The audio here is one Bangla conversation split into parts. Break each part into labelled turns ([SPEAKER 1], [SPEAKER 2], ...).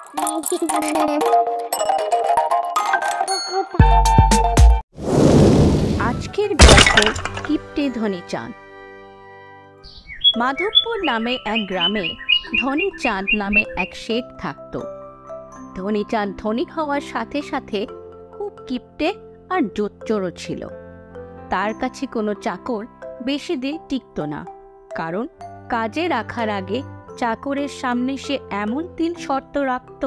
[SPEAKER 1] আজকের গল্প কিপ্টে ধনীচাঁদ। মাধবপুর নামে এক গ্রামে ধনীচাঁদ নামে এক শেঠ থাকত। ধনীচাঁদ ধনী হওয়ার সাথে সাথে খুব কিপ্টে আর জোচ্চোরও ছিল। তার কাছে কোনো চাকর বেশি দিন টিকত না, কারণ কাজে রাখার আগে চাকরের সামনে সে এমন 3 শর্ত রাখত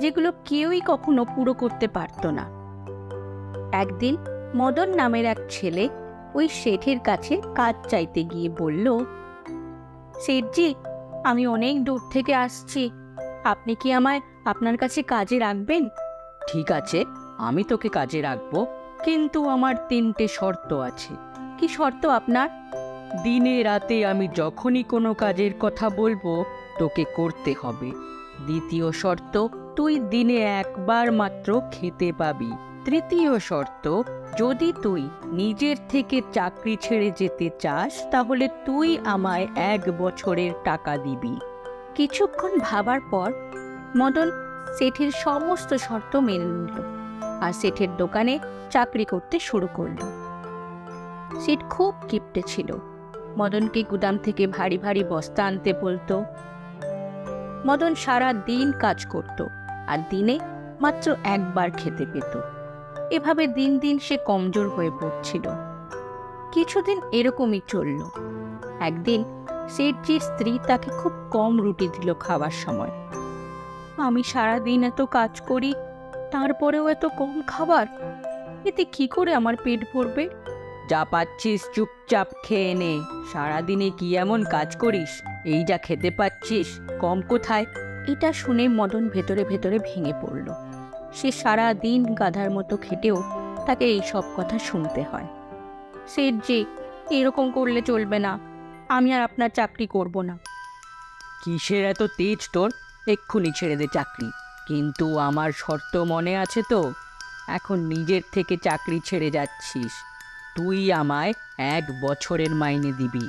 [SPEAKER 1] যেগুলো কেউই কখনো পুরো করতে পারত না। একদিন মদন নামের এক ছেলে ওই শেঠের কাছে কাজ চাইতে গিয়ে বলল, শেঠজি, আমি অনেক দূর থেকে আসছি, আপনি কি আমায় আপনার কাছে কাজে রাখবেন? ঠিক আছে, আমি তোকে কাজে রাখবো, কিন্তু আমার 3টে শর্ত আছে। কি শর্ত আপনার? দিনে রাতে আমি যখনই কোনো কাজের কথা বলবো তোকে করতে হবে। দ্বিতীয় শর্ত, তুই দিনে একবার মাত্র খেতে পাবি। তৃতীয় শর্ত, যদি তুই নিজের থেকে চাকরি ছেড়ে যেতে চাস তাহলে তুই আমায় 1 বছরের টাকা দিবি। কিছুক্ষণ ভাবার পর মদন শেঠের সমস্ত শর্ত মেনে নিল আর শেঠের দোকানে চাকরি করতে শুরু করল। শেঠ খুব কিপ্টে ছিল। মদনকে গুদাম থেকে ভারী ভারী বস্তা আনতে বলতো। মদন সারা দিন কাজ করত আর দিনে মাত্র একবার খেতে পেত। এভাবে দিন দিন সে কমজোর হয়ে পড়ছিল। কিছুদিন এরকমই চলল। একদিন শেঠজির স্ত্রী তাকে খুব কম রুটি দিল খাওয়ার সময়। আমি সারা দিন এত কাজ করি, তারপরেও এত কম খাবার, এতে কি করে আমার পেট ভরবে? যা পাচ্ছিস চুপচাপ খেয়ে নে। সারাদিনে কি এমন কাজ করিস, এই যা খেতে পাচ্ছিস, কম কোথায়? এটা শুনে মদন ভেতরে ভেতরে ভেঙে পড়ল। সে সারা দিন গাধার মতো খেটেও তাকে এই সব কথা শুনতে হয়। শেঠজি, এরকম করলে চলবে না, আমি আর আপনার চাকরি করব না। কিসের এত তেজ তোর? এক্ষুনি ছেড়ে দে চাকরি। কিন্তু আমার শর্ত মনে আছে তো? এখন নিজের থেকে চাকরি ছেড়ে যাচ্ছিস, তুই আমায় 1 বছরের মাইনে দিবি।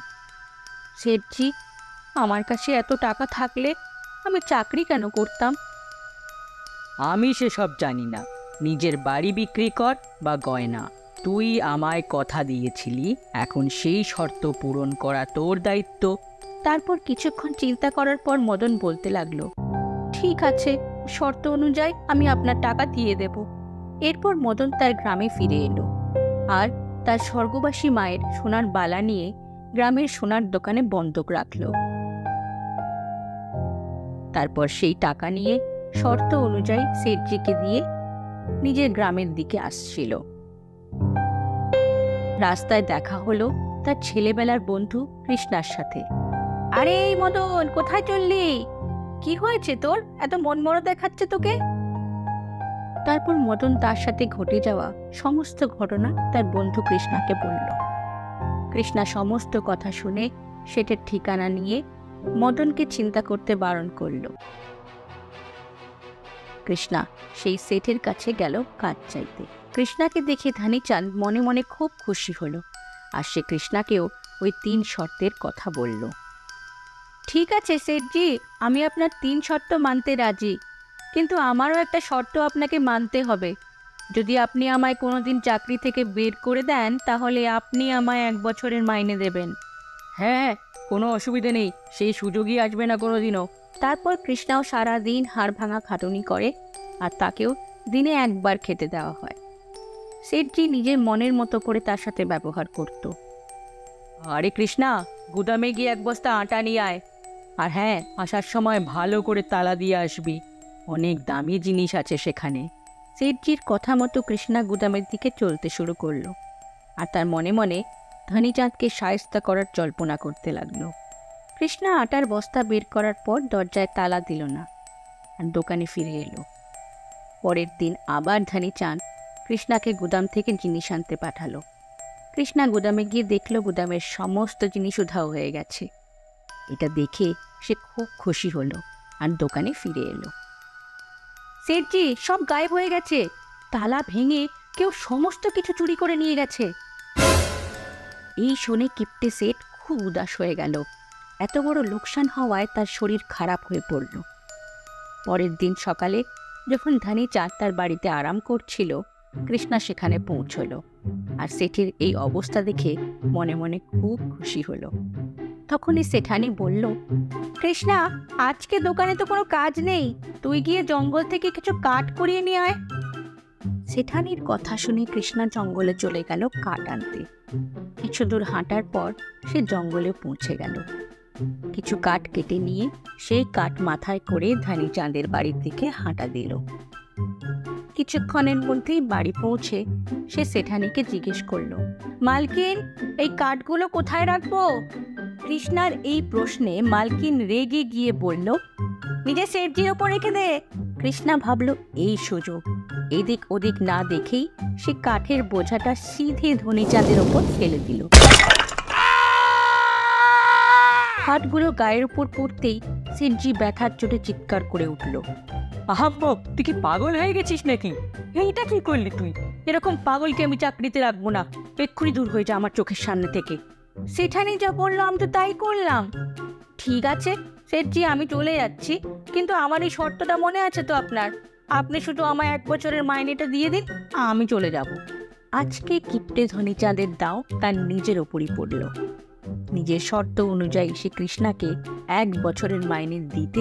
[SPEAKER 1] শেঠজি, আমার কাছে এত টাকা থাকলে আমি চাকরি কেন করতাম? আমি সেসব জানি না। নিজের বাড়ি বিক্রি কর বা গয়না, তুই আমায় কথা দিয়েছিলি, এখন সেই শর্ত পূরণ করা তোর দায়িত্ব। তারপর কিছুক্ষণ চিন্তা করার পর মদন বলতে লাগলো, ঠিক আছে, শর্ত অনুযায়ী আমি আপনার টাকা দিয়ে দেব। এরপর মদন তার গ্রামে ফিরে এলো আর তার স্বর্গবাসী মায়ের সোনার বালা নিয়ে গ্রামের সোনার দোকানে বন্ধক রাখল। তারপর সেই টাকা নিয়ে শর্ত অনুযায়ী শেঠজিকে দিয়ে নিজের গ্রামের দিকে আসছিল। রাস্তায় দেখা হলো তার ছেলেবেলার বন্ধু কৃষ্ণার সাথে। আরে এই মদন, কোথায় চললি? কি হয়েছে তোর, এত মনমরা দেখাচ্ছে তোকে? তারপর মদন তার সাথে ঘটে যাওয়া সমস্ত ঘটনা তার বন্ধু কৃষ্ণাকে বলল। কৃষ্ণা সমস্ত কথা শুনে শেঠের ঠিকানা নিয়ে মদনকে চিন্তা করতে বারণ করল। কৃষ্ণা সেই শেঠের কাছে গেল কাজ চাইতে। কৃষ্ণাকে দেখে ধনীচাঁদ মনে মনে খুব খুশি হলো আর সে কৃষ্ণাকেও ওই 3 শর্তের কথা বলল। ঠিক আছে শেঠজি, আমি আপনার 3 শর্ত মানতে রাজি, কিন্তু আমারও একটা শর্ত আপনাকে মানতে হবে। যদি আপনি আমায় কোনোদিন চাকরি থেকে বের করে দেন তাহলে আপনি আমায় 1 বছরের মাইনে দেবেন। হ্যাঁ, কোনো অসুবিধে নেই, সেই সুযোগই আসবে না কোনোদিনও। তারপর কৃষ্ণাও সারা দিন হাড় ভাঙা খাটুনি করে আর তাকেও দিনে একবার খেতে দেওয়া হয়। শেঠজি নিজের মনের মতো করে তার সাথে ব্যবহার করত। আরে কৃষ্ণা, গুদামে গিয়ে 1 বস্তা আটা নিয়ে আয়, আর হ্যাঁ, আসার সময় ভালো করে তালা দিয়ে আসবি, অনেক দামি জিনিস আছে সেখানে। শেঠজির কথা মতো কৃষ্ণা গুদামের দিকে চলতে শুরু করলো আর তার মনে মনে ধনীচাঁদকে শায়েস্তা করার জল্পনা করতে লাগলো। কৃষ্ণা আটার বস্তা বের করার পর দরজায় তালা দিল না আর দোকানে ফিরে এলো। পরের দিন আবার ধনীচাঁদ কৃষ্ণাকে গুদাম থেকে জিনিস আনতে পাঠালো। কৃষ্ণা গুদামে গিয়ে দেখলো গুদামের সমস্ত জিনিস উধাও হয়ে গেছে। এটা দেখে সে খুব খুশি হলো আর দোকানে ফিরে এলো। শেঠজি, সব গায়েব হয়ে গেছে, তালা ভেঙে কেউ সমস্ত কিছু চুরি করে নিয়ে গেছে। এই শুনে কিপ্টে শেঠ খুব উদাস হয়ে গেল। এত বড় লোকসান হওয়ায় তার শরীর খারাপ হয়ে পড়ল। পরের দিন সকালে যখন ধানিচাঁদ তার বাড়িতে আরাম করছিল, কৃষ্ণা সেখানে পৌঁছলো। আর সেঠের এই অবস্থা দেখে মনে মনে খুব খুশি হলো। তখনই সেঠানি বলল, কৃষ্ণা, আজকে দোকানে তো কোনো কাজ নেই, তুই গিয়ে জঙ্গল থেকে কিছু কাঠ কুড়িয়ে নিয়ে আয়। সেঠানির কথা শুনে কৃষ্ণা জঙ্গলে চলে গেল কাঠ আনতে। কিছু দূর হাঁটার পর সে জঙ্গলে পৌঁছে গেল। কিছু কাঠ কেটে নিয়ে সেই কাঠ মাথায় করে ধানিচাঁদের বাড়ির দিকে হাঁটা দিল। কিছুক্ষণের মধ্যেই বাড়ি পৌঁছে সে সেঠানিকে জিজ্ঞেস করলো, মালকিন, এই কাঠগুলো কোথায় রাখবো? কৃষ্ণার এই প্রশ্নে মালকিন রেগে গিয়ে বলল, নিজে সেটজির ওপর রেখে দে। কৃষ্ণা ভাবল এই সুযোগ। এদিক ওদিক না দেখেই সে কাঠের বোঝাটা সিধে ধানিচাঁদের ওপর ফেলে দিল। কাঠগুলো গায়ের উপর পড়তেই সেটজি ব্যথার চোটে চিৎকার করে উঠল, আহাম্মক, তুই কি পাগল হয়ে গেছিস নাকি? এইটা কি করলি তুই? এরকম পাগলকে আমি চাকরিতে রাখবো না। এক্ষুনি দূর হয়ে যা আমার চোখের সামনে থেকে। সেখানে যা বললাম আমি তো তাই করলাম। ঠিক আছে সেটজি, আমি চলে যাচ্ছি, কিন্তু আমার এই শর্তটা মনে আছে তো আপনার? আপনি শুধু আমায় 1 বছরের মাইনেটা দিয়ে দিন, আমি চলে যাব। আজকে কিপ্টে ধানিচাঁদের দাও তার নিজের ওপরই পড়ল। নিজের শর্ত অনুযায়ী সে কৃষ্ণাকে 1 বছরের মাইনে দিতে